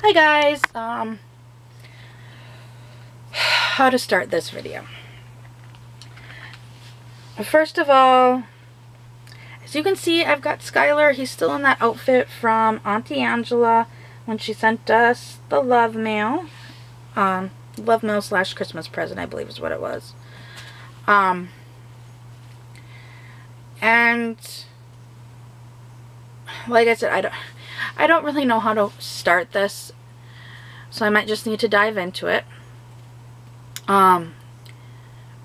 Hi guys, how to start this video. First of all, as you can see, I've got Skylar. He's still in that outfit from Auntie Angela when she sent us the love mail. Love mail / Christmas present, I believe is what it was. And like I said, I don't really know how to start this, so I might just need to dive into it.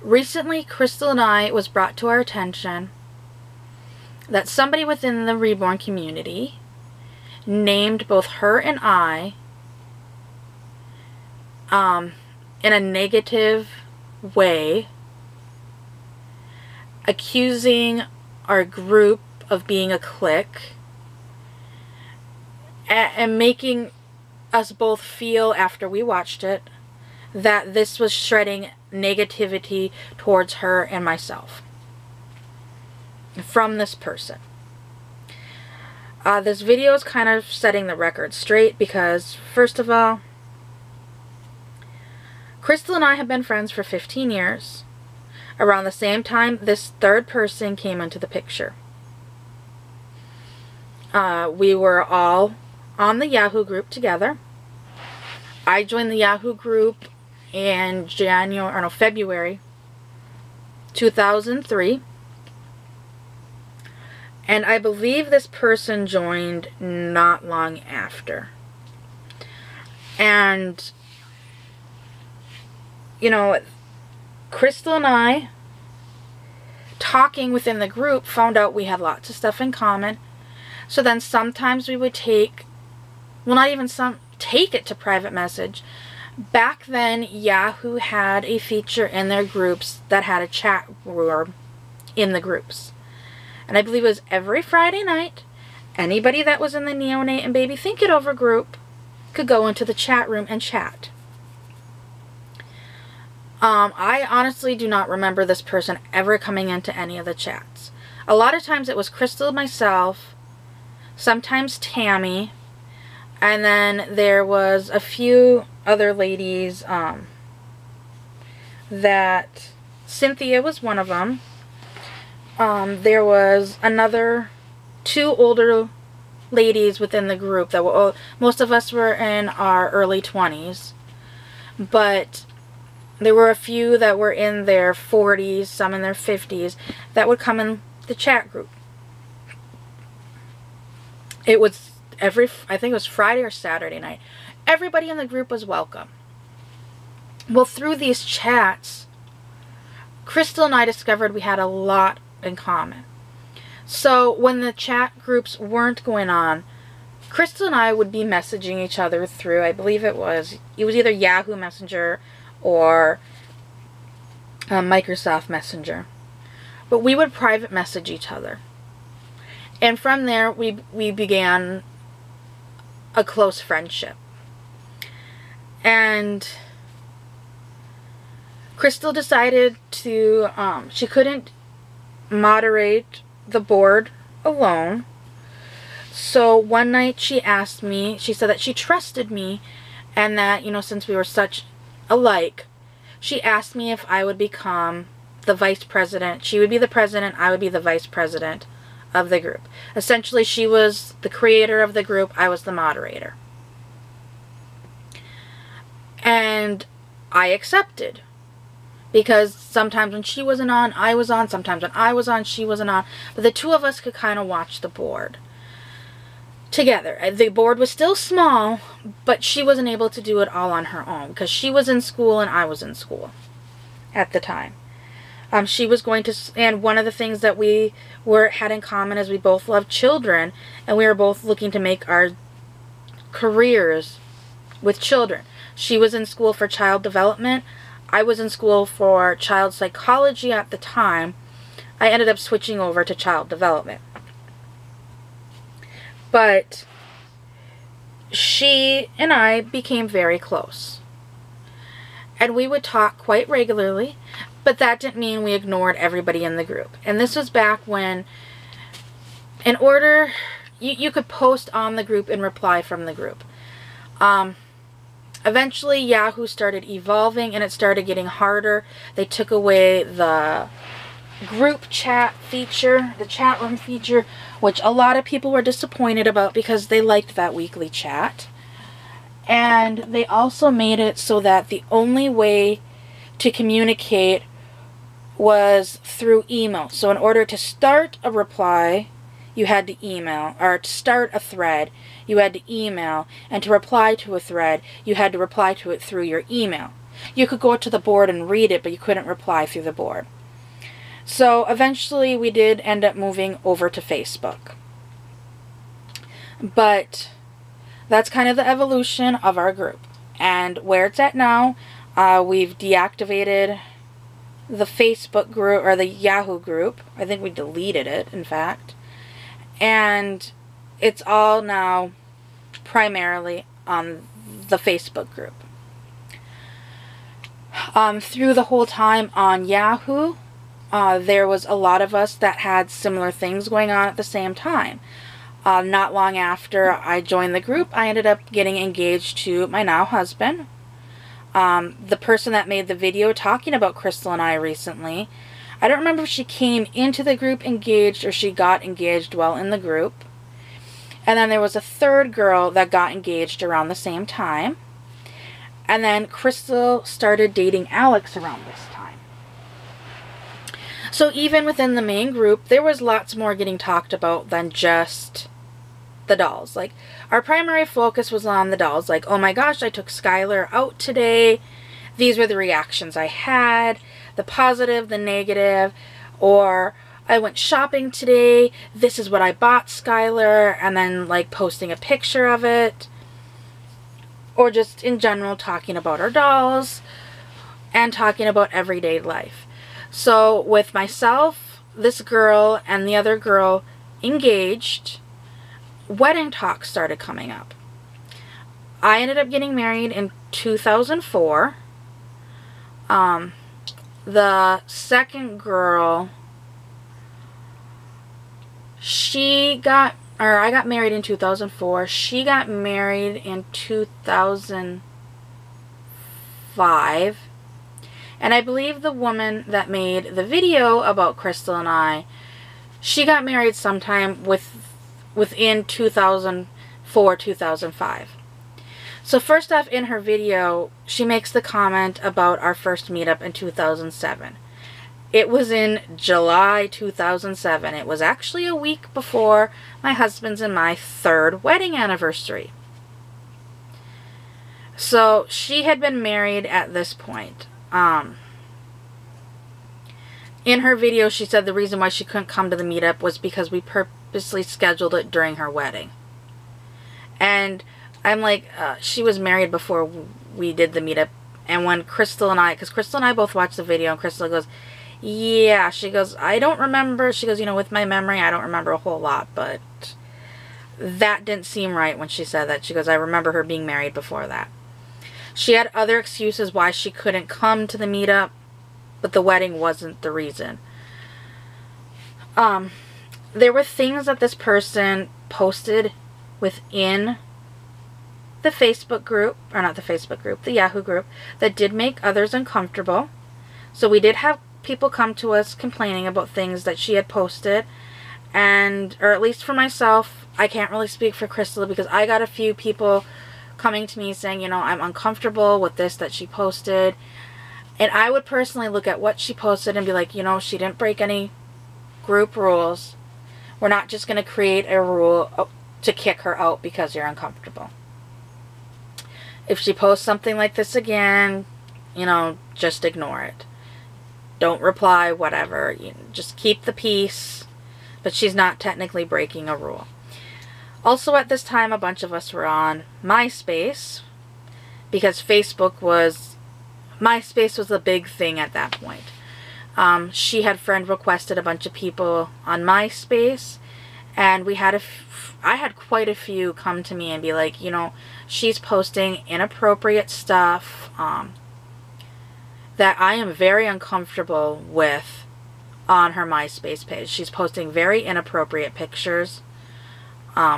Recently, Krystle and I, it was brought to our attention that somebody within the reborn community named both her and I in a negative way, accusing our group of being a clique and making us both feel, after we watched it, that this was shredding negativity towards her and myself from this person. This video is kind of setting the record straight because, first of all, Krystle and I have been friends for 15 years. Around the same time, this third person came into the picture. We were all on the Yahoo group together. I joined the Yahoo group in February 2003. And I believe this person joined not long after. And, you know, Krystle and I, talking within the group, found out we had lots of stuff in common. So then sometimes we would take, well, not even take it to private message. Back then, Yahoo had a feature in their groups that had a chat room in the groups. And I believe it was every Friday night, anybody that was in the Neonate and Baby Think It Over group could go into the chat room and chat. I honestly do not remember this person ever coming into any of the chats. A lot of times it was Krystle, myself, sometimes Tammy, and then there was a few other ladies, that Cynthia was one of them. There was two older ladies within the group that were, most of us were in our early 20s, but there were a few that were in their 40s, some in their 50s, that would come in the chat group. It was I think it was Friday or Saturday night. Everybody in the group was welcome. Well, through these chats, Krystle and I discovered we had a lot in common. So when the chat groups weren't going on, Krystle and I would be messaging each other through, I believe it was either Yahoo Messenger or Microsoft Messenger. But we would private message each other. And from there, we began a close friendship. And Krystle decided to, she couldn't moderate the board alone. So one night she asked me, she said that she trusted me and that, you know, since we were such alike, she asked me if I would become the vice president. She would be the president, I would be the vice president of the group. Essentially, she was the creator of the group, I was the moderator. And I accepted. Because sometimes when she wasn't on, I was on. Sometimes when I was on, she wasn't on. But the two of us could kind of watch the board together. The board was still small, but she wasn't able to do it all on her own. Because she was in school and I was in school at the time. She was going to, and one of the things that we had in common is we both loved children, and we were both looking to make our careers with children. She was in school for child development. I was in school for child psychology at the time. I ended up switching over to child development. But she and I became very close. And we would talk quite regularly. But that didn't mean we ignored everybody in the group. And this was back when, in order, you could post on the group and reply from the group. Eventually, Yahoo started evolving and it started getting harder. They took away the group chat feature, the chat room feature, which a lot of people were disappointed about because they liked that weekly chat. And they also made it so that the only way to communicate was through email. So in order to start a reply, you had to email, or to start a thread, you had to email, and to reply to a thread, you had to reply to it through your email. You could go to the board and read it, but you couldn't reply through the board. So eventually we did end up moving over to Facebook. But that's kind of the evolution of our group. And where it's at now, we've deactivated the Facebook group, or the Yahoo group. I think we deleted it, in fact. And it's all now primarily on the Facebook group. Through the whole time on Yahoo, there was a lot of us that had similar things going on at the same time. Not long after I joined the group, I ended up getting engaged to my now husband. The person that made the video talking about Krystle and I recently, I don't remember if she came into the group engaged or she got engaged while in the group. And then there was a third girl that got engaged around the same time. And then Krystle started dating Alex around this time. So even within the main group, there was lots more getting talked about than just the dolls. Like, our primary focus was on the dolls. Like, oh my gosh, I took Skylar out today. These were the reactions I had. The positive, the negative, or I went shopping today. This is what I bought Skylar, and then like posting a picture of it. Or just in general talking about our dolls and talking about everyday life. So with myself, this girl, and the other girl engaged, wedding talks started coming up. I ended up getting married in 2004. The second girl, I got married in 2004. She got married in 2005. And I believe the woman that made the video about Krystle and I, she got married sometime within 2004, 2005. So first off, in her video, she makes the comment about our first meetup in 2007. It was in July 2007. It was actually a week before my husband's and my third wedding anniversary. So she had been married at this point. In her video, she said the reason why she couldn't come to the meetup was because we purposely scheduled it during her wedding. And I'm like, she was married before we did the meetup. And when Krystle and I, because Krystle and I both watched the video, and Krystle goes, yeah, she goes, I don't remember. She goes, you know, with my memory, I don't remember a whole lot, but that didn't seem right when she said that. She goes, I remember her being married before that. She had other excuses why she couldn't come to the meetup, but the wedding wasn't the reason. There were things that this person posted within the Facebook group, or not the Facebook group, the Yahoo group, that did make others uncomfortable. So we did have people come to us complaining about things that she had posted, and, or at least for myself, I can't really speak for Krystle because I got a few people coming to me saying, you know, I'm uncomfortable with this that she posted. And I would personally look at what she posted and be like, you know, she didn't break any group rules. We're not just going to create a rule to kick her out because you're uncomfortable. If she posts something like this again, you know, just ignore it. Don't reply, whatever. You know, just keep the peace. But she's not technically breaking a rule. Also at this time, a bunch of us were on MySpace because MySpace was a big thing at that point. She had friend requested a bunch of people on MySpace, and I had quite a few come to me and be like, you know, she's posting inappropriate stuff that I am very uncomfortable with on her MySpace page. She's posting very inappropriate pictures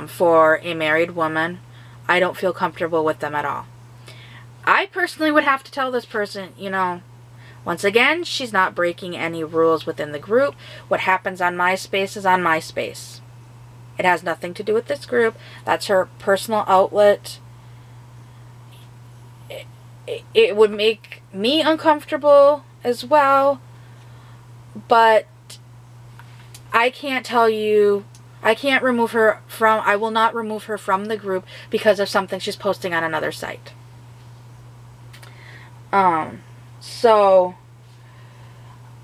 for a married woman. I don't feel comfortable with them at all. I personally would have to tell this person, you know, once again, she's not breaking any rules within the group. What happens on my space is on my space. It has nothing to do with this group. That's her personal outlet. It would make me uncomfortable as well, but I can't tell you, I can't remove her from, I will not remove her from the group because of something she's posting on another site. So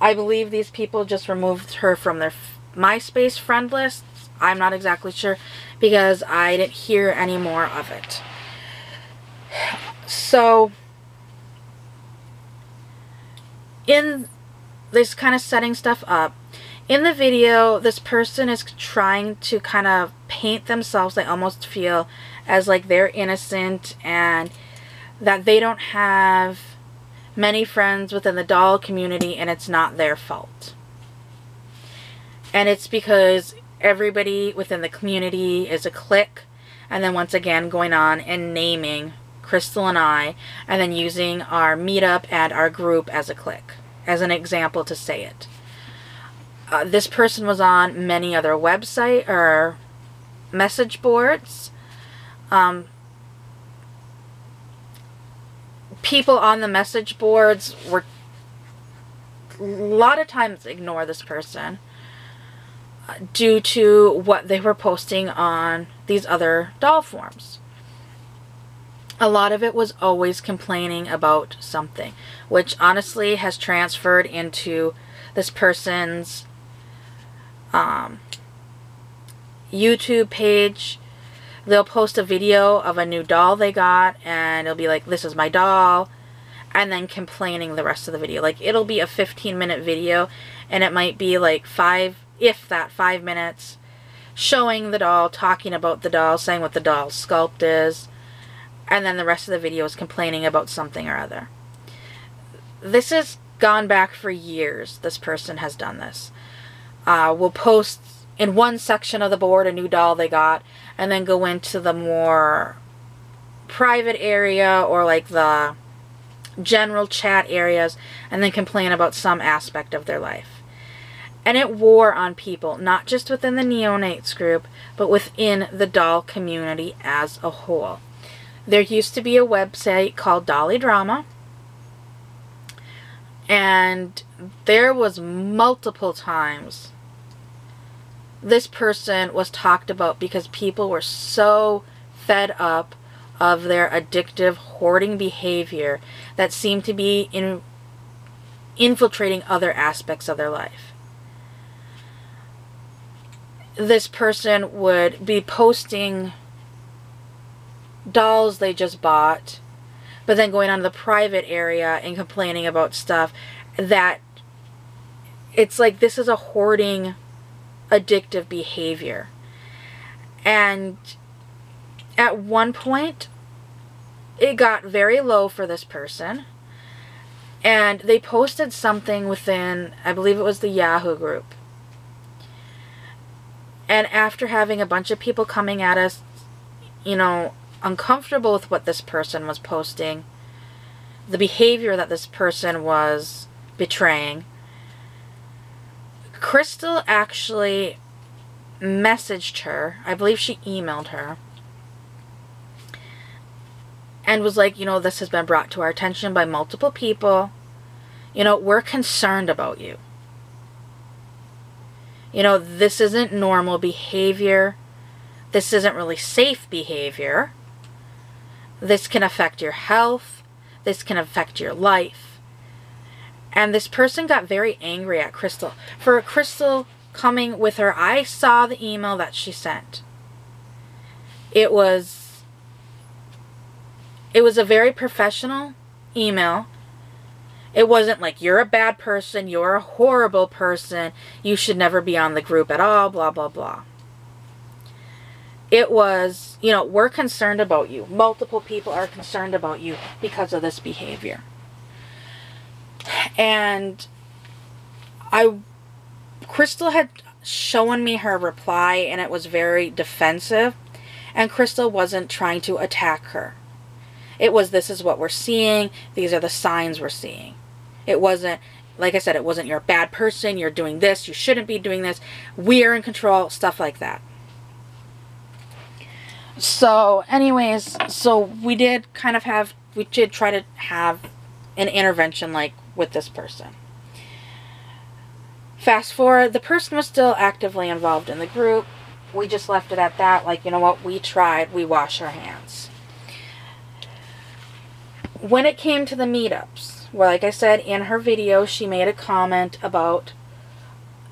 I believe these people just removed her from their MySpace friend lists. I'm not exactly sure because I didn't hear any more of it. So in this kind of setting stuff up, in the video, this person is trying to kind of paint themselves, I almost feel, as like they're innocent and that they don't have many friends within the doll community and it's not their fault. And it's because everybody within the community is a clique, and then once again going on and naming Krystle and I, and then using our meetup and our group as a clique, as an example to say it. This person was on many other website or message boards. People on the message boards were a lot of times ignore this person due to what they were posting on these other doll forums. A lot of it was always complaining about something, which honestly has transferred into this person's YouTube page. They'll post a video of a new doll they got and it'll be like, this is my doll, and then complaining the rest of the video. Like, it'll be a 15-minute video and it might be like 5 minutes showing the doll, talking about the doll, saying what the doll's sculpt is, and then the rest of the video is complaining about something or other. This has gone back for years. This person has done this. Will post in one section of the board a new doll they got, and then go into the more private area or like the general chat areas and then complain about some aspect of their life. And it wore on people, not just within the neonates group, but within the doll community as a whole. There used to be a website called Dolly Drama, and there was multiple times this person was talked about because people were so fed up of their addictive hoarding behavior that seemed to be infiltrating other aspects of their life. This person would be posting dolls they just bought, but then going on the private area and complaining about stuff that it's like this is a hoarding addictive behavior. And at one point it got very low for this person, and they posted something within, I believe it was the Yahoo group, and after having a bunch of people coming at us, you know, uncomfortable with what this person was posting, the behavior that this person was betraying, Krystle actually messaged her, I believe she emailed her, and was like, you know, this has been brought to our attention by multiple people. You know, we're concerned about you. You know, this isn't normal behavior. This isn't really safe behavior. This can affect your health. This can affect your life. And this person got very angry at Krystle. For Krystle coming with her, I saw the email that she sent. It was a very professional email. It wasn't like, you're a bad person, you're a horrible person, you should never be on the group at all, blah, blah, blah. It was, you know, we're concerned about you. Multiple people are concerned about you because of this behavior. And Krystle had shown me her reply, and it was very defensive. And Krystle wasn't trying to attack her. It was, this is what we're seeing. These are the signs we're seeing. It wasn't, like I said, it wasn't, you're a bad person, you're doing this, you shouldn't be doing this, we're in control, stuff like that. So anyways, so we did try to have an intervention like with this person. Fast forward, the person was still actively involved in the group. We just left it at that. Like, you know what, we tried, we wash our hands. When it came to the meetups, well, like I said, in her video, she made a comment about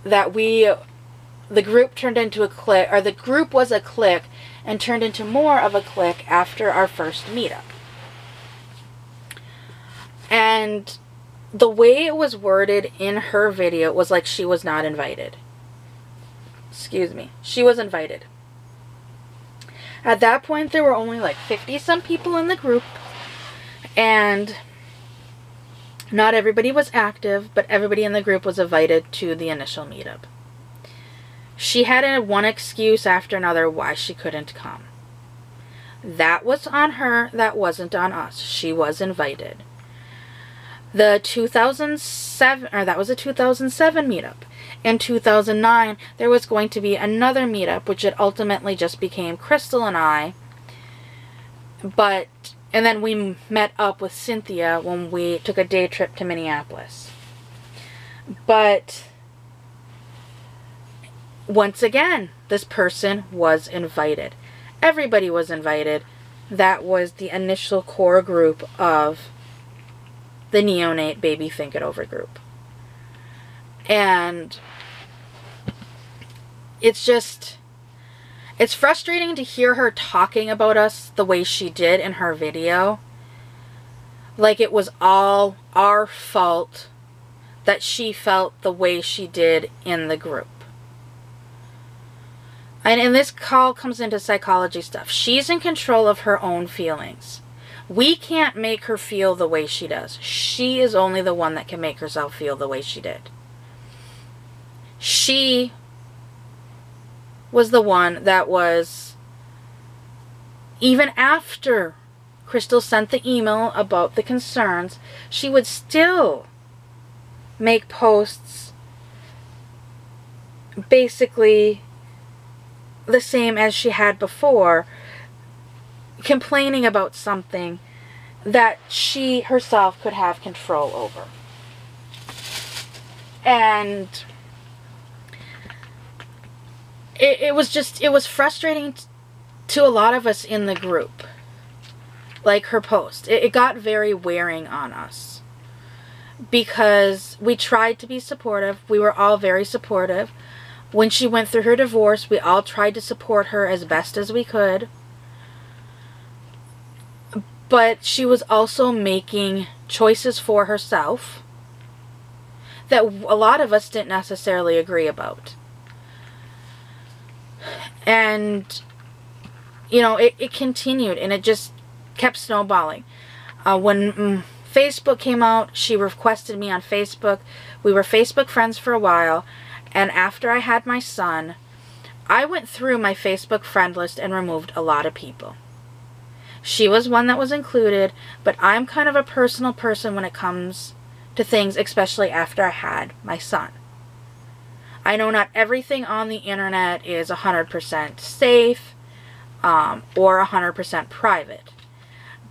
that the group turned into a clique, or the group was a clique and turned into more of a clique after our first meetup. And the way it was worded in her video was like she was not invited. Excuse me. She was invited. At that point, there were only like 50-some people in the group. And not everybody was active, but everybody in the group was invited to the initial meetup. She had one excuse after another why she couldn't come. That was on her. That wasn't on us. She was invited. The 2007, or that was a 2007 meetup. In 2009, there was going to be another meetup, which it ultimately just became Krystle and I. And then we met up with Cynthia when we took a day trip to Minneapolis. But once again, this person was invited. Everybody was invited. That was the initial core group of the neonate baby think it over group. And it's frustrating to hear her talking about us the way she did in her video. Like it was all our fault that she felt the way she did in the group. And this call comes into psychology stuff. She's in control of her own feelings. We can't make her feel the way she does. She is only the one that can make herself feel the way she did. She was the one that was, even after Krystle sent the email about the concerns, she would still make posts basically the same as she had before, complaining about something that she herself could have control over. And it was frustrating to a lot of us in the group. Like her post. It got very wearing on us. Because we tried to be supportive. We were all very supportive. When she went through her divorce, we all tried to support her as best as we could. But she was also making choices for herself that a lot of us didn't necessarily agree about. And, you know, it continued and it just kept snowballing. When Facebook came out, she requested me on Facebook. We were Facebook friends for a while. And after I had my son, I went through my Facebook friend list and removed a lot of people. She was one that was included, but I'm kind of a personal person when it comes to things, especially after I had my son. I know not everything on the internet is 100% safe or 100% private.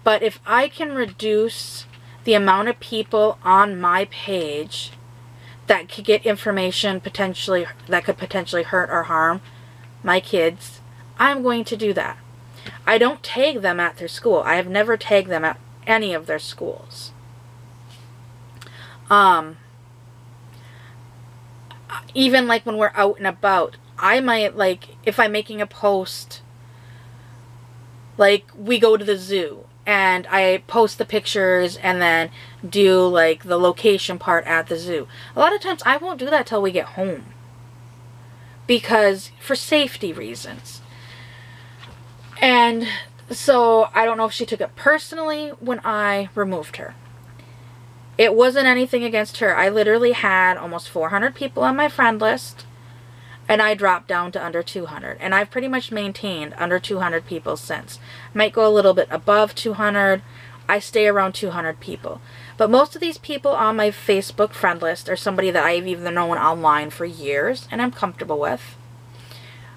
But if I can reduce the amount of people on my page that could get information that could potentially hurt or harm my kids, I'm going to do that. I don't tag them at their school. I have never tagged them at any of their schools. Even like when we're out and about, I might, like, if I'm making a post, like we go to the zoo and I post the pictures and then do like the location part at the zoo. A lot of times I won't do that till we get home. Because for safety reasons. And so I don't know if she took it personally when I removed her. It wasn't anything against her. I literally had almost 400 people on my friend list. And I dropped down to under 200. And I've pretty much maintained under 200 people since. Might go a little bit above 200. I stay around 200 people. But most of these people on my Facebook friend list are somebody that I've even known online for years and I'm comfortable with.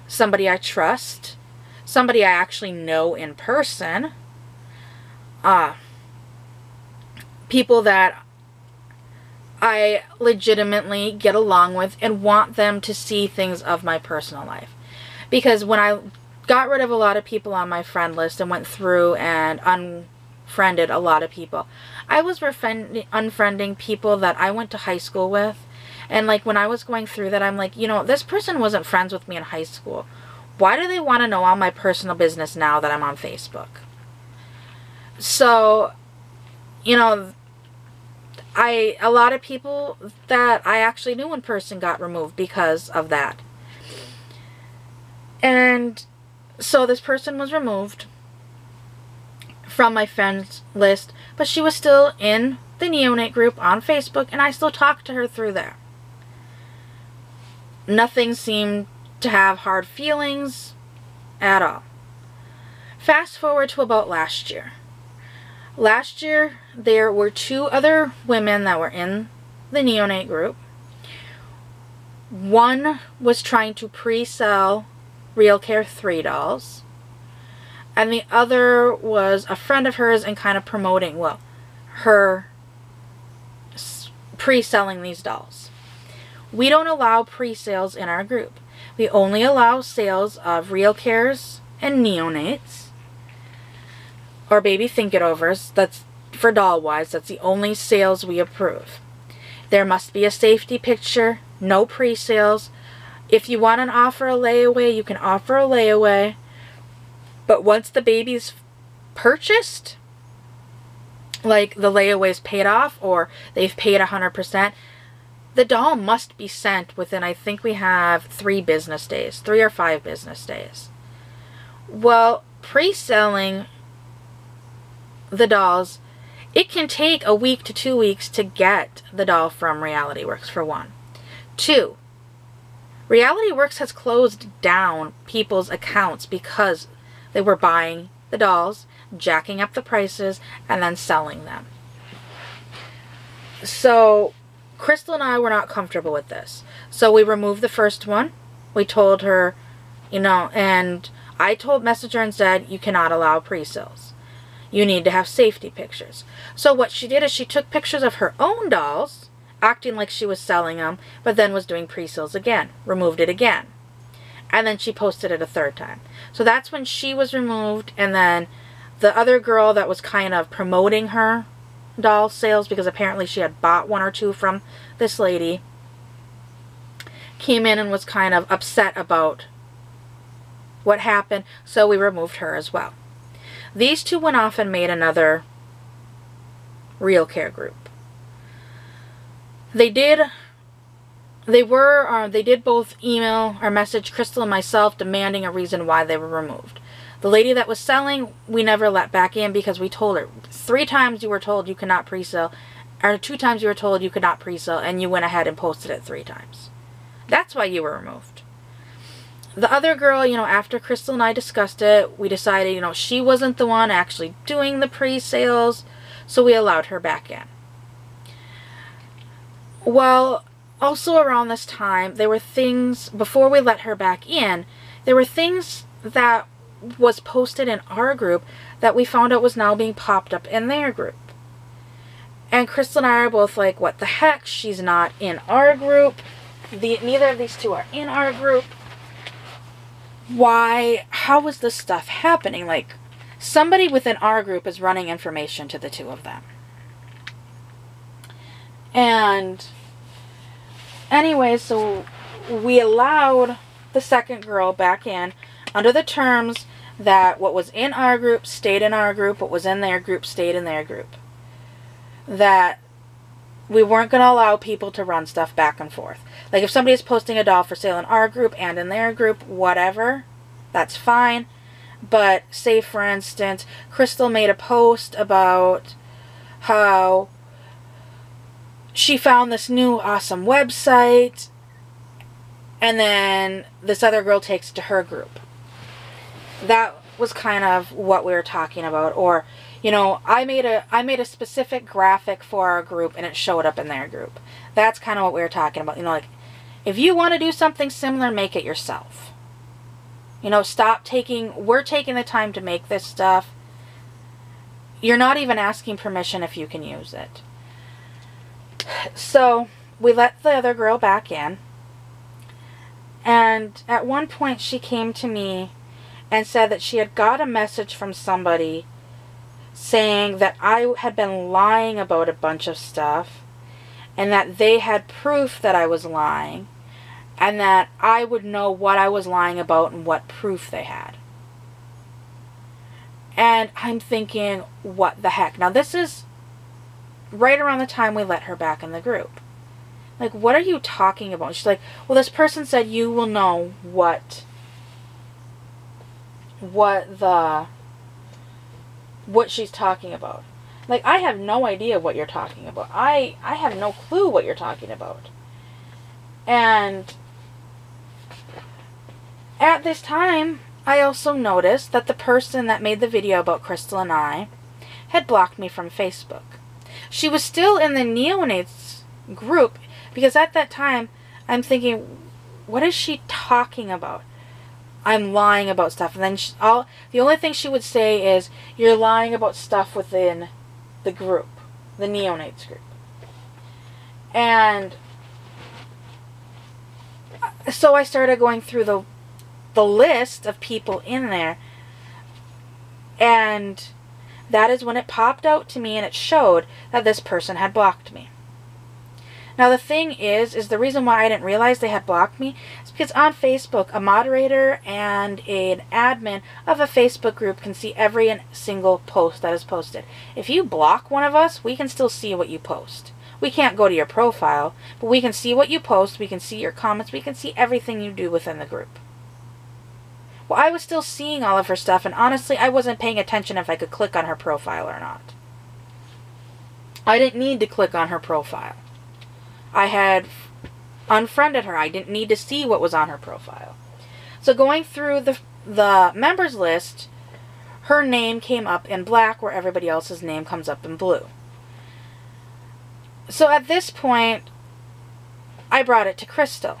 Somebody I trust. Somebody I actually know in person. People that I legitimately get along with and want them to see things of my personal life. Because when I got rid of a lot of people on my friend list and went through and unfriended a lot of people, I was unfriending people that I went to high school with. And like when I was going through that, I'm like, you know, this person wasn't friends with me in high school. Why do they want to know all my personal business now that I'm on Facebook? So, you know, a lot of people that I actually knew in person got removed because of that. And so this person was removed from my friends list, but she was still in the neonate group on Facebook, and I still talked to her through there. Nothing seemed to have hard feelings at all. Fast forward to about last year. Last year, there were 2 other women that were in the neonate group. One was trying to pre-sell Real Care 3 dolls. And the other was a friend of hers and kind of promoting, well, her pre-selling these dolls. We don't allow pre-sales in our group. We only allow sales of Real Cares and neonates. Or baby think-it-overs. That's for doll-wise. That's the only sales we approve. There must be a safety picture. No pre-sales. If you want to offer a layaway, you can offer a layaway. But once the baby's purchased, like the layaway's paid off or they've paid 100%, the doll must be sent within, I think we have 3 business days. 3 or 5 business days. Well, pre-selling the dolls, it can take a week to 2 weeks to get the doll from Reality Works, for one. 2, Reality Works has closed down people's accounts because they were buying the dolls, jacking up the prices, and then selling them. So Krystle and I were not comfortable with this. So we removed the first one. We told her, you know, and I told Messenger and said, you cannot allow pre-sales. You need to have safety pictures. So what she did is she took pictures of her own dolls, acting like she was selling them, but then was doing pre-sales again. Removed it again. And then she posted it a 3rd time. So that's when she was removed, and then the other girl that was kind of promoting her doll sales, because apparently she had bought 1 or 2 from this lady, came in and was kind of upset about what happened, so we removed her as well. These 2 went off and made another Real Care group. They did both email or message Krystle and myself demanding a reason why they were removed. The lady that was selling, we never let back in because we told her 3 times you were told you could not pre-sell, or 2 times you were told you could not pre-sell, and you went ahead and posted it 3 times. That's why you were removed. The other girl, you know, after Krystle and I discussed it, we decided, you know, she wasn't the one actually doing the pre-sales, so we allowed her back in. Well, also around this time, there were things, before we let her back in, there were things that was posted in our group that we found out was now being popped up in their group. And Krystle and I are both like, what the heck? She's not in our group. Neither of these 2 are in our group. Why? How is this stuff happening? Like, somebody within our group is running information to the 2 of them. And anyway, so we allowed the second girl back in under the terms that what was in our group stayed in our group, what was in their group stayed in their group. That we weren't going to allow people to run stuff back and forth. Like if somebody's posting a doll for sale in our group and in their group, whatever, that's fine. But say for instance, Krystle made a post about how she found this new awesome website And then this other girl takes it to her group. That was kind of what we were talking about. Or, you know, I made a specific graphic for our group and it showed up in their group. That's kind of what we were talking about. You know, like, if you want to do something similar, make it yourself. You know, we're taking the time to make this stuff. You're not even asking permission if you can use it. So, we let the other girl back in. And at one point she came to me and said that she had got a message from somebody saying that I had been lying about a bunch of stuff and that they had proof that I was lying and that I would know what I was lying about and what proof they had. And I'm thinking, what the heck? Now this is right around the time we let her back in the group. Like, what are you talking about? She's like, well, this person said you will know what she's talking about. Like, I have no idea what you're talking about. I have no clue what you're talking about. And at this time, I also noticed that the person that made the video about Krystle and I had blocked me from Facebook. She was still in the neonates group, because at that time, I'm thinking, what is she talking about? I'm lying about stuff. And then the only thing she would say is, you're lying about stuff within the group, the neonates group. And so I started going through the list of people in there. And that is when it popped out to me and it showed that this person had blocked me. Now the thing is the reason why I didn't realize they had blocked me is because on Facebook, a moderator and an admin of a Facebook group can see every single post that is posted. If you block one of us, we can still see what you post. We can't go to your profile, but we can see what you post, we can see your comments, we can see everything you do within the group. Well, I was still seeing all of her stuff, and honestly, I wasn't paying attention if I could click on her profile or not. I didn't need to click on her profile. I had unfriended her. I didn't need to see what was on her profile. So going through the members list, her name came up in black where everybody else's name comes up in blue. So at this point, I brought it to Krystle.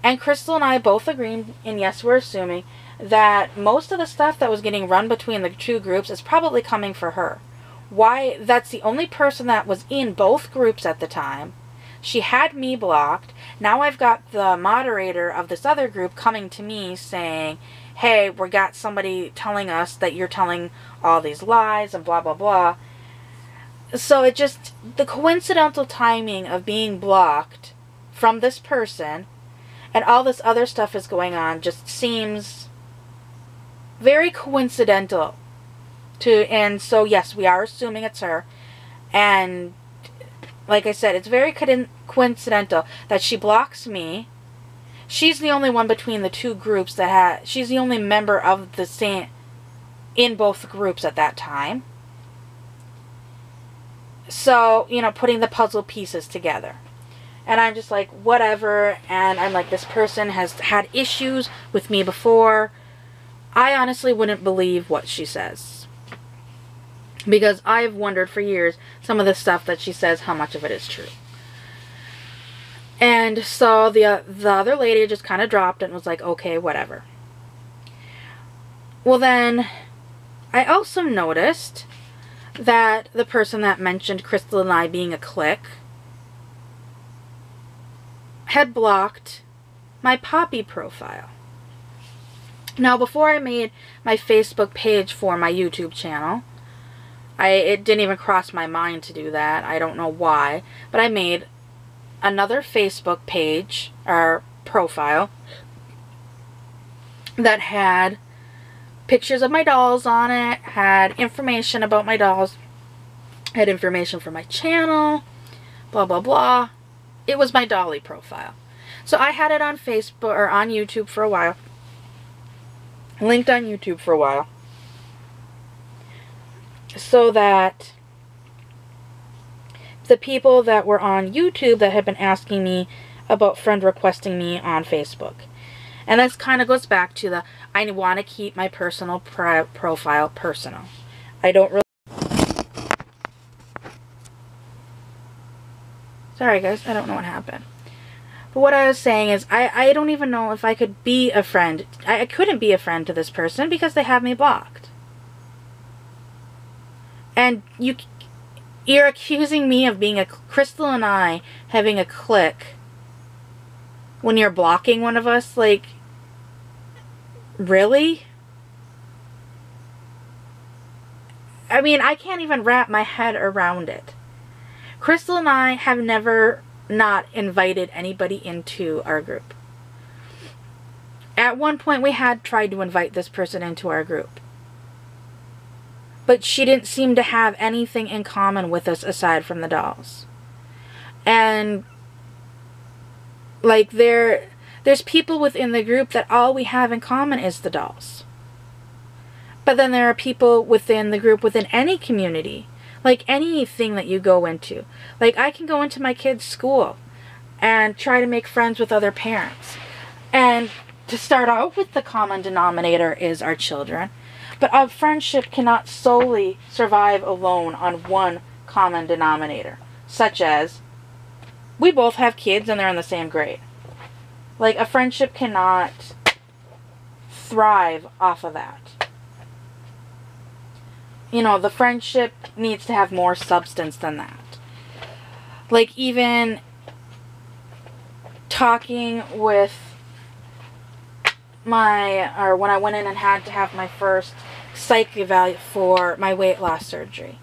And Krystle and I both agreed, and yes, we're assuming, that most of the stuff that was getting run between the two groups is probably coming for her. Why? That's the only person that was in both groups at the time. She had me blocked. Now I've got the moderator of this other group coming to me saying, hey, we got somebody telling us that you're telling all these lies and blah, blah, blah. So it just, the coincidental timing of being blocked from this person and all this other stuff is going on just seems very coincidental and so yes, we are assuming it's her. And like I said, it's very coincidental that she blocks me. She's the only one between the two groups she's the only member of the same, in both groups at that time. So, you know, putting the puzzle pieces together. And I'm just like, whatever. And I'm like, this person has had issues with me before. I honestly wouldn't believe what she says. Because I've wondered for years, some of the stuff that she says, how much of it is true. And so the other lady just kind of dropped it and was like, okay, whatever. Well then, I also noticed that the person that mentioned Krystle and I being a clique had blocked my Poppy profile. Now, before I made my Facebook page for my YouTube channel, it didn't even cross my mind to do that. I don't know why. But I made another Facebook page, or profile, that had pictures of my dolls on it, had information about my dolls, had information for my channel, blah, blah, blah. It was my dolly profile. So I had it on Facebook, or on YouTube for a while. Linked on YouTube for a while. So that the people that were on YouTube that had been asking me about friend requesting me on Facebook. And this kind of goes back to the, I want to keep my personal profile personal. I don't really... Sorry guys, I don't know what happened. But what I was saying is, I don't even know if I could be a friend. I couldn't be a friend to this person because they have me blocked. And you're accusing me of being Krystle and I having a clique when you're blocking one of us? Like, really? I mean, I can't even wrap my head around it. Krystle and I have never not invited anybody into our group. At one point we had tried to invite this person into our group, but she didn't seem to have anything in common with us aside from the dolls. And like, there's people within the group that all we have in common is the dolls. But then there are people within the group, within any community, like anything that you go into. Like, I can go into my kid's school and try to make friends with other parents. And to start out with, the common denominator is our children. But a friendship cannot solely survive alone on one common denominator, such as, we both have kids and they're in the same grade. Like, a friendship cannot thrive off of that. You know, the friendship needs to have more substance than that. Like, even talking with when I went in and had to have my first psych eval for my weight loss surgery.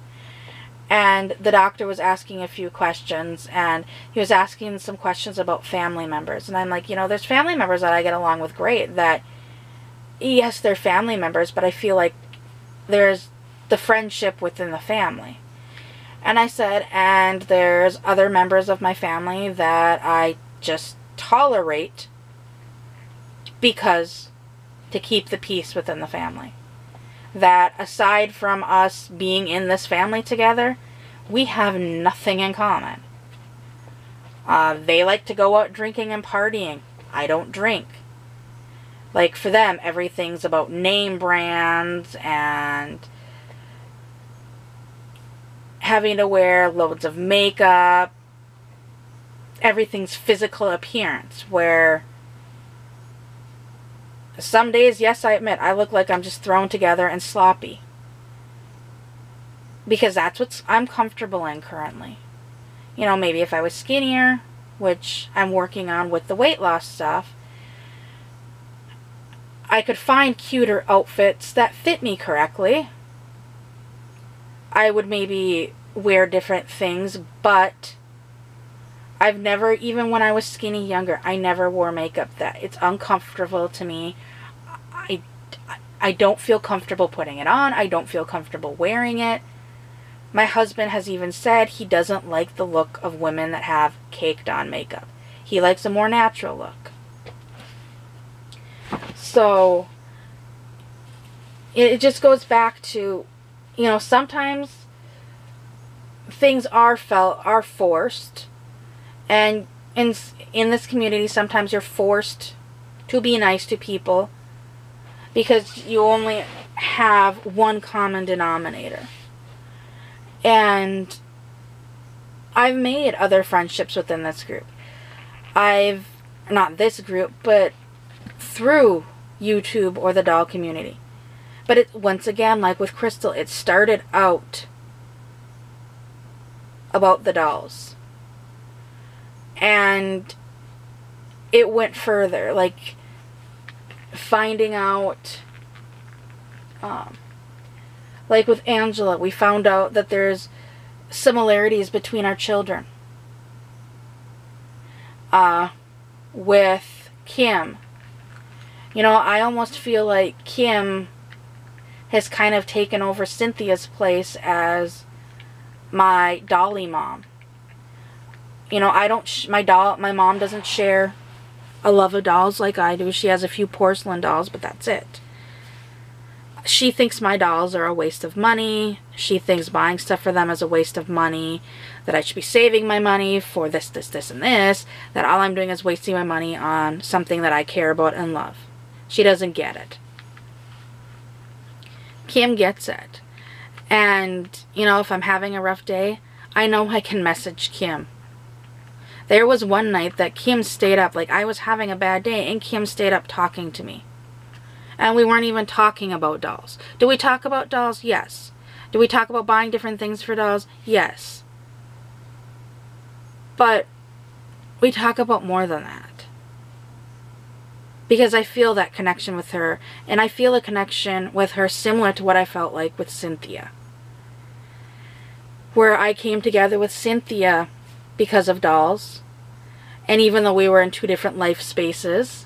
And the doctor was asking a few questions, and he was asking some questions about family members. And I'm like, you know, there's family members that I get along with great, that, yes, they're family members, but I feel like there's the friendship within the family. And I said, and there's other members of my family that I just tolerate because to keep the peace within the family. That aside from us being in this family together, we have nothing in common. They like to go out drinking and partying. I don't drink. Like, for them, everything's about name brands and having to wear loads of makeup. Everything's physical appearance, where some days, yes, I admit, I look like I'm just thrown together and sloppy. Because that's what I'm comfortable in currently. You know, maybe if I was skinnier, which I'm working on with the weight loss stuff, I could find cuter outfits that fit me correctly. I would maybe wear different things, but I've never, even when I was skinny younger, I never wore makeup. That it's uncomfortable to me. I don't feel comfortable putting it on. I don't feel comfortable wearing it. My husband has even said he doesn't like the look of women that have caked on makeup. He likes a more natural look. So it just goes back to, you know, sometimes things are forced, and in this community sometimes you're forced to be nice to people because you only have one common denominator. And I've made other friendships within this group. Not this group, but through YouTube or the doll community. But it, once again, like with Krystle, it started out about the dolls. And it went further, like finding out, like with Angela, we found out that there's similarities between our children. With Kim, you know, I almost feel like Kim has kind of taken over Cynthia's place as my dolly mom. You know, I don't, my mom doesn't share a love of dolls like I do. She has a few porcelain dolls, but that's it. She thinks my dolls are a waste of money. She thinks buying stuff for them is a waste of money. That I should be saving my money for this, this, this, and this. That all I'm doing is wasting my money on something that I care about and love. She doesn't get it. Kim gets it. And, you know, if I'm having a rough day, I know I can message Kim. There was one night that Kim stayed up. Like, I was having a bad day, and Kim stayed up talking to me. And we weren't even talking about dolls. Do we talk about dolls? Yes. Do we talk about buying different things for dolls? Yes. But we talk about more than that. Because I feel that connection with her. And I feel a connection with her similar to what I felt like with Cynthia. Where I came together with Cynthia because of dolls. And even though we were in 2 different life spaces,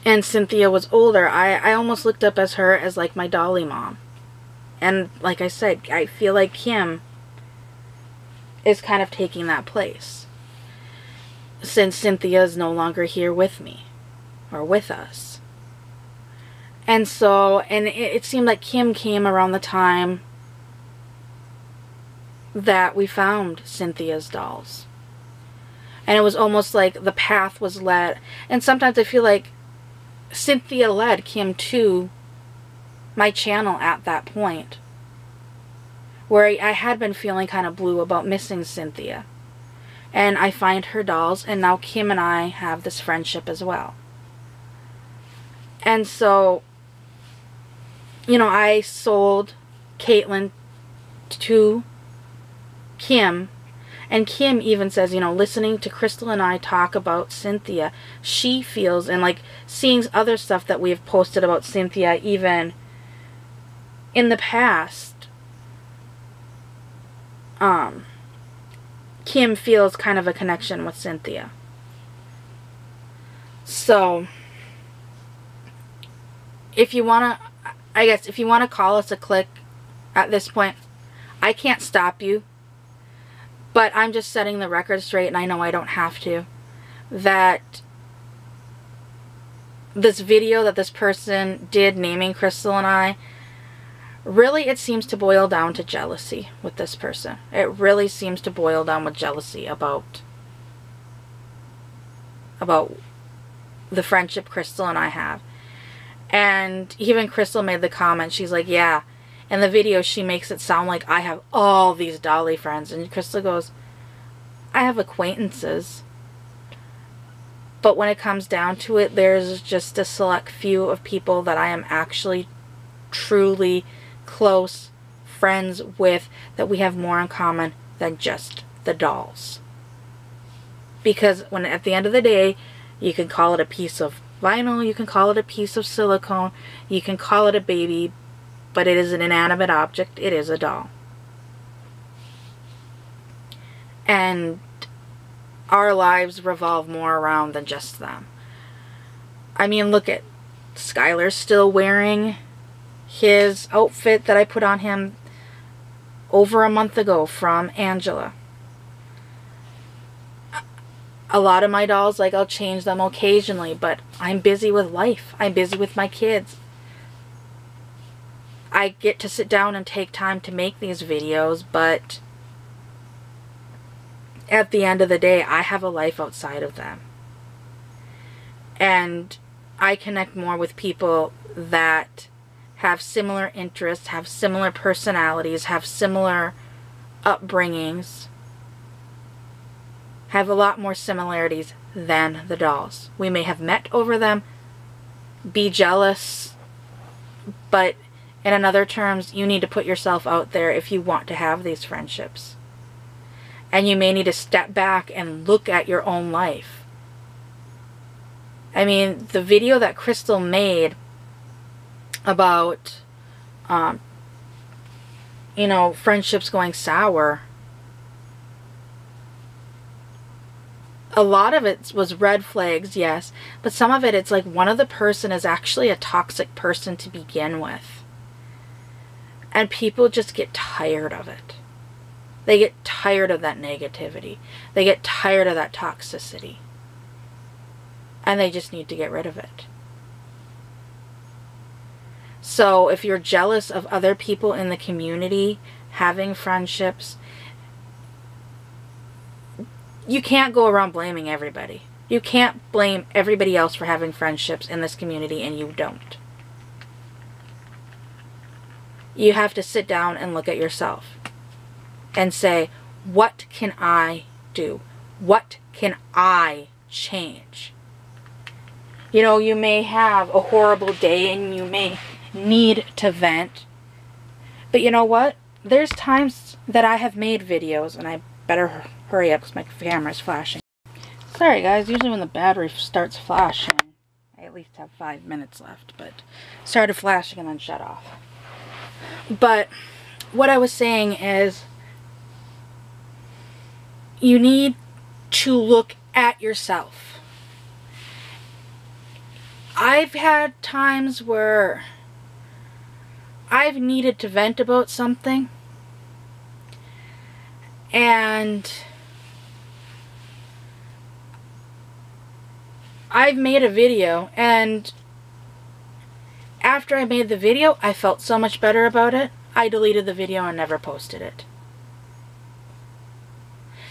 and Cynthia was older, I almost looked up as her as like my dolly mom. And like I said, I feel like Kim is kind of taking that place. Since Cynthia is no longer here with me. Or with us. And so, and it seemed like Kim came around the time that we found Cynthia's dolls. And it was almost like the path was led. And sometimes I feel like Cynthia led Kim to my channel at that point. Where I had been feeling kind of blue about missing Cynthia. And I find her dolls, and now Kim and I have this friendship as well. And so, you know, I sold Caitlin to Kim. And Kim even says, you know, listening to Krystle and I talk about Cynthia, she feels, and like seeing other stuff that we have posted about Cynthia even in the past, Kim feels kind of a connection with Cynthia. So, if you want to, I guess, if you want to call us a clique at this point, I can't stop you. But I'm just setting the record straight, and I know I don't have to, that this video that this person did naming Krystle and I, really it seems to boil down to jealousy with this person. It really seems to boil down with jealousy about the friendship Krystle and I have. And even Krystle made the comment, she's like, yeah, in the video, she makes it sound like I have all these dolly friends. And Krystle goes, I have acquaintances. But when it comes down to it, there's just a select few of people that I am actually truly close friends with, that we have more in common than just the dolls. Because when at the end of the day, you can call it a piece of vinyl, you can call it a piece of silicone, you can call it a baby, but it is an inanimate object. It is a doll. And our lives revolve more around than just them. I mean, look at Skylar's still wearing his outfit that I put on him over a month ago from Angela. A lot of my dolls, like, I'll change them occasionally, but I'm busy with life. I'm busy with my kids. I get to sit down and take time to make these videos, but at the end of the day, I have a life outside of them. And I connect more with people that have similar interests, have similar personalities, have similar upbringings, have a lot more similarities than the dolls. We may have met over them, be jealous, but in other terms, you need to put yourself out there if you want to have these friendships. And you may need to step back and look at your own life. I mean, the video that Krystle made about, you know, friendships going sour, a lot of it was red flags, yes, but some of it, it's like one of the person is actually a toxic person to begin with. And people just get tired of it. They get tired of that negativity. They get tired of that toxicity. And they just need to get rid of it. So if you're jealous of other people in the community having friendships, you can't go around blaming everybody. You can't blame everybody else for having friendships in this community and you don't. You have to sit down and look at yourself and say, what can I do? What can I change? You know, you may have a horrible day and you may need to vent. But you know what? There's times that I have made videos, and I better hurry up because my camera's flashing. Sorry guys, usually when the battery starts flashing, I at least have 5 minutes left, but it started flashing and then shut off. But what I was saying is, you need to look at yourself. I've had times where I've needed to vent about something, and I've made a video, and after I made the video, I felt so much better about it, I deleted the video and never posted it.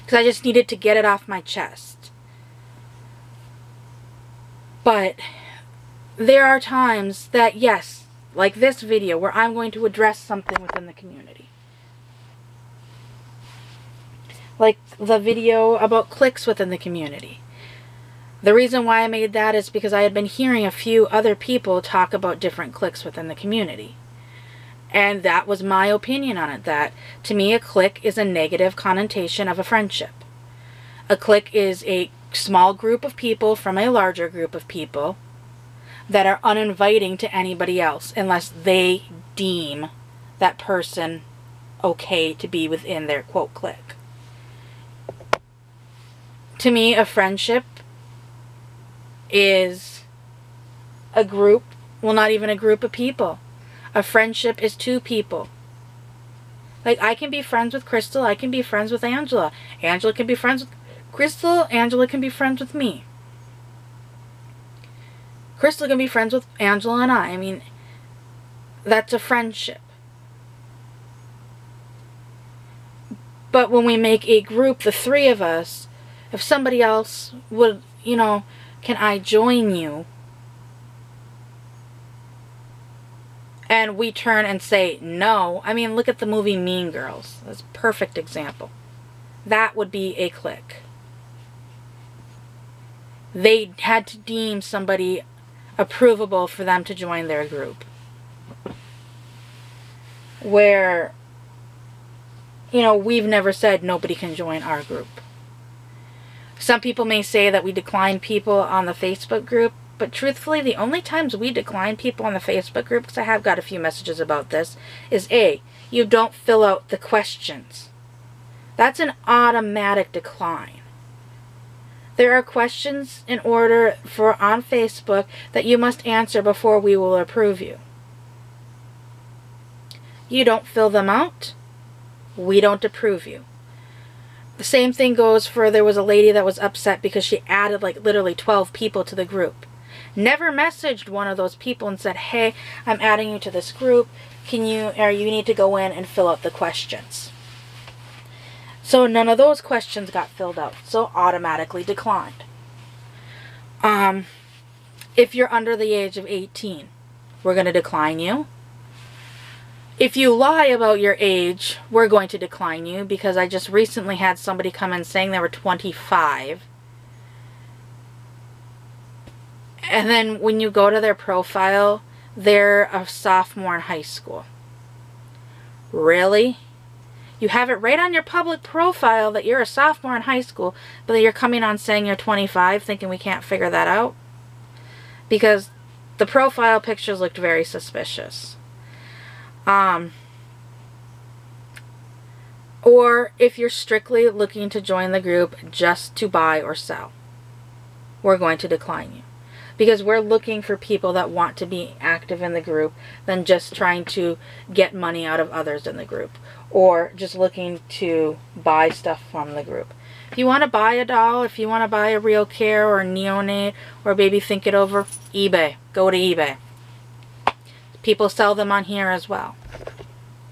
Because I just needed to get it off my chest. But there are times that, yes, like this video, where I'm going to address something within the community. Like the video about cliques within the community. The reason why I made that is because I had been hearing a few other people talk about different cliques within the community. And that was my opinion on it, that to me a clique is a negative connotation of a friendship. A clique is a small group of people from a larger group of people that are uninviting to anybody else unless they deem that person okay to be within their quote clique. To me, a friendship is a group, well, not even a group of people. A friendship is two people. Like, I can be friends with Krystle, I can be friends with Angela. Angela can be friends with Krystle, Angela can be friends with me. Krystle can be friends with Angela and I. I mean, that's a friendship. But when we make a group, the three of us, if somebody else would, you know, can I join you? And we turn and say no. I mean, look at the movie Mean Girls. That's a perfect example. That would be a clique. They had to deem somebody approvable for them to join their group. Where, you know, we've never said nobody can join our group. Some people may say that we decline people on the Facebook group, but truthfully, the only times we decline people on the Facebook group, because I have got a few messages about this, is A, you don't fill out the questions. That's an automatic decline. There are questions in order for on Facebook that you must answer before we will approve you. You don't fill them out, we don't approve you. The same thing goes for, there was a lady that was upset because she added like literally 12 people to the group. Never messaged one of those people and said, hey, I'm adding you to this group. Can you, or you need to go in and fill out the questions. So none of those questions got filled out. So automatically declined. If you're under the age of 18, we're going to decline you. If you lie about your age, we're going to decline you, because I just recently had somebody come in saying they were 25. And then when you go to their profile, they're a sophomore in high school. Really? You have it right on your public profile that you're a sophomore in high school, but you're coming on saying you're 25, thinking we can't figure that out? Because the profile pictures looked very suspicious. Or if you're strictly looking to join the group just to buy or sell, we're going to decline you. Because we're looking for people that want to be active in the group than just trying to get money out of others in the group. Or just looking to buy stuff from the group. If you want to buy a doll, if you want to buy a Real Care or a Neonate or Baby Think It Over, eBay. Go to eBay. People sell them on here as well.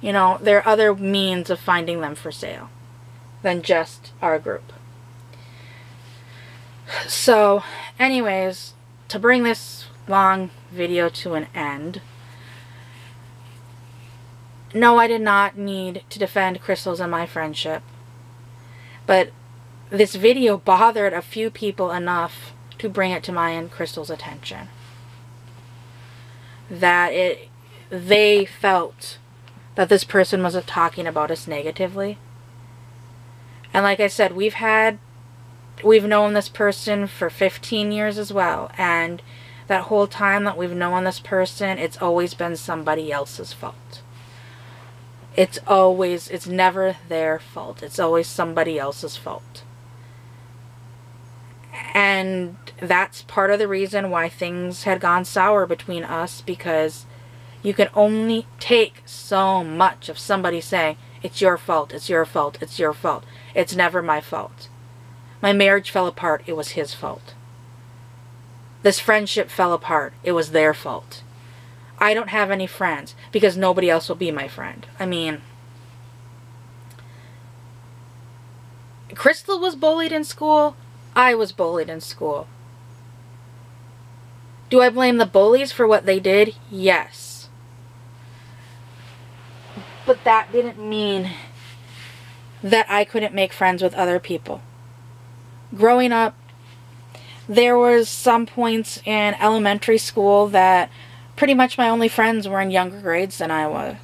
You know, there are other means of finding them for sale than just our group. So, anyways, to bring this long video to an end, no, I did not need to defend Krystle's and my friendship. But this video bothered a few people enough to bring it to my and Krystle's attention. That they felt that this person was talking about us negatively. And like I said, we've known this person for 15 years as well. And that whole time that we've known this person, it's always been somebody else's fault. It's never their fault. It's always somebody else's fault. And that's part of the reason why things had gone sour between us, because you can only take so much of somebody saying, it's your fault, it's your fault, it's your fault. It's never my fault. My marriage fell apart, it was his fault. This friendship fell apart, it was their fault. I don't have any friends because nobody else will be my friend. I mean, Krystle was bullied in school. I was bullied in school. Do I blame the bullies for what they did? Yes. But that didn't mean that I couldn't make friends with other people. Growing up, there was some points in elementary school that pretty much my only friends were in younger grades than I was.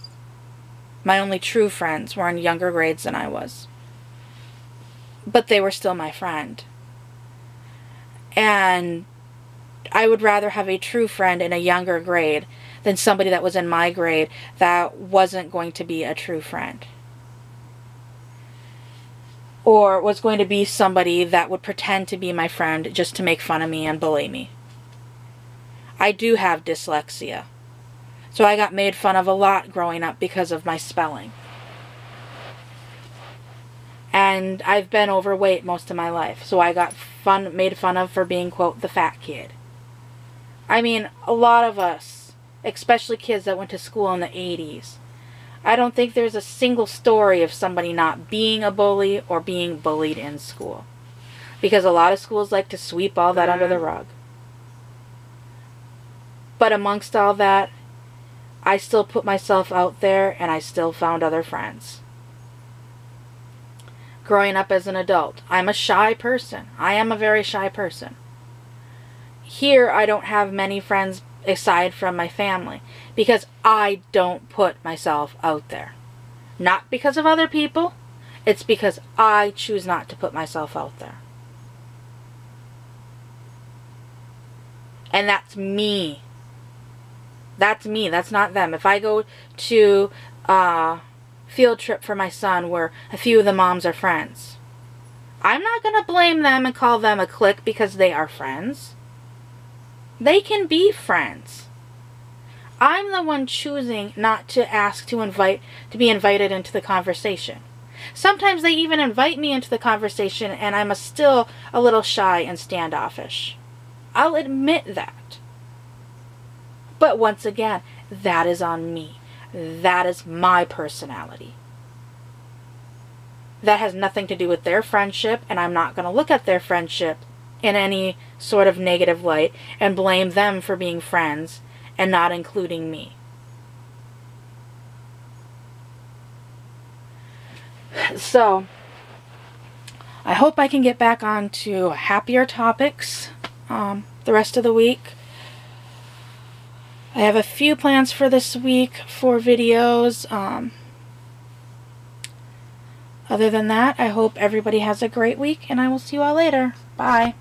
My only true friends were in younger grades than I was. But they were still my friend. And I would rather have a true friend in a younger grade than somebody that was in my grade that wasn't going to be a true friend. Or was going to be somebody that would pretend to be my friend just to make fun of me and bully me. I do have dyslexia. So I got made fun of a lot growing up because of my spelling. And I've been overweight most of my life. So I got made fun of for being, quote, the fat kid. I mean, a lot of us, especially kids that went to school in the 80s, I don't think there's a single story of somebody not being a bully or being bullied in school. Because a lot of schools like to sweep all that under the rug. But amongst all that, I still put myself out there and I still found other friends. Growing up as an adult, I'm a shy person. I am a very shy person. Here, I don't have many friends aside from my family because I don't put myself out there. Not because of other people, it's because I choose not to put myself out there. And that's me. That's me. That's not them. If I go to a field trip for my son where a few of the moms are friends, I'm not going to blame them and call them a clique because they are friends. They can be friends. I'm the one choosing not to ask to be invited into the conversation. Sometimes they even invite me into the conversation and I'm still a little shy and standoffish. I'll admit that. But once again, that is on me. That is my personality. That has nothing to do with their friendship, and I'm not going to look at their friendship in any sort of negative light and blame them for being friends and not including me. So, I hope I can get back on to happier topics the rest of the week. I have a few plans for this week for videos. Other than that, I hope everybody has a great week, and I will see you all later. Bye.